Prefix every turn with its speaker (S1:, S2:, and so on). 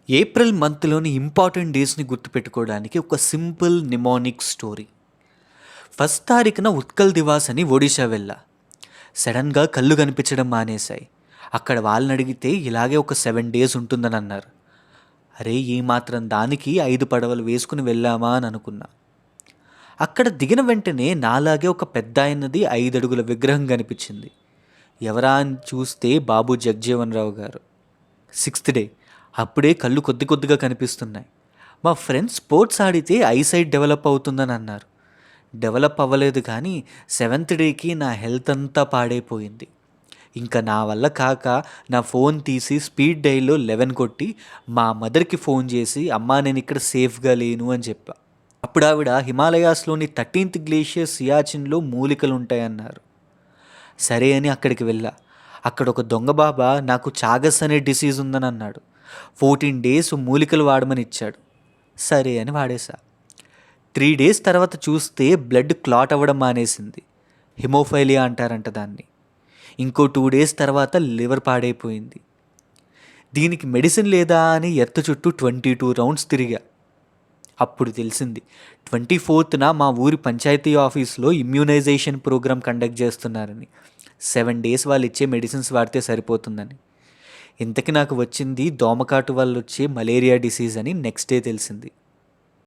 S1: April మంత్‌లోని important డేస్‌ని గుర్తుపెట్టుకోవడానికి ఒక simple mnemonic story. First తారీఖున ఉత్కల్ దివాస్ అని ఒడిషా వెళ్ళా. సడన్‌గా కళ్ళు కనిపించడం మానేశాయి. అక్కడ వాళ్ళనడిగితే ఇలాగే ఒక 7 డేస్ ఉంటుందనన్నారు. అరే! ఈ మాత్రం దానికి 5 పడవలు వేసుకొని వెళ్ళామా అని అనుకున్నా. అక్కడ దిగిన వెంటనే నాలాగే ఒక పెద్దాయనది 5 అడుగుల విగ్రహం కనిపించింది. ఎవరా అని చూస్తే బాబు జగజీవన్ రావు గారు. సిక్స్త్ డే అప్పుడే కళ్ళు కొద్ది కొద్దిగా కనిపిస్తున్నాయి. మా ఫ్రెండ్స్ స్పోర్ట్స్ ఆడితే ఐసైట్ డెవలప్ అవుతుందని అన్నారు. డెవలప్ అవ్వలేదు కానీ సెవెంత్ డేకి నా హెల్త్ అంతా పాడైపోయింది. ఇంకా నా వల్ల కాక నా ఫోన్ తీసి స్పీడ్ డైల్లో 11 కొట్టి మా మదర్కి ఫోన్ చేసి అమ్మా నేను ఇక్కడ సేఫ్గా లేను అని చెప్పా. అప్పుడు ఆవిడ హిమాలయాస్లోని 13th గ్లేషియర్ సియాచిన్లో మూలికలు ఉంటాయన్నారు. సరే అని అక్కడికి వెళ్ళా. అక్కడ ఒక దొంగ బాబా నాకు చాగస్ అనే డిసీజ్ ఉందని అన్నాడు. 14 డేస్ మూలికలు వాడమని ఇచ్చాడు. సరే అని వాడేశా. 3 డేస్ తర్వాత చూస్తే బ్లడ్ క్లాట్ అవ్వడం మానేసింది. హిమోఫైలియా అంటారంట దాన్ని. ఇంకో 2 డేస్ తర్వాత లివర్ పాడైపోయింది. దీనికి మెడిసిన్ లేదా అని ఎర్త్ చుట్టూ 22 రౌండ్స్ తిరిగా. అప్పుడు తెలిసింది 24న మా ఊరి పంచాయతీ ఆఫీస్లో ఇమ్యూనైజేషన్ ప్రోగ్రామ్ కండక్ట్ చేస్తున్నారని. 7 డేస్ వాళ్ళు ఇచ్చే మెడిసిన్స్ వాడితే సరిపోతుందని. ఇంతకి నాకు వచ్చింది దోమకాటు వల్ల వచ్చే మలేరియా డిసీజ్ అని నెక్స్ట్ డే తెలిసింది.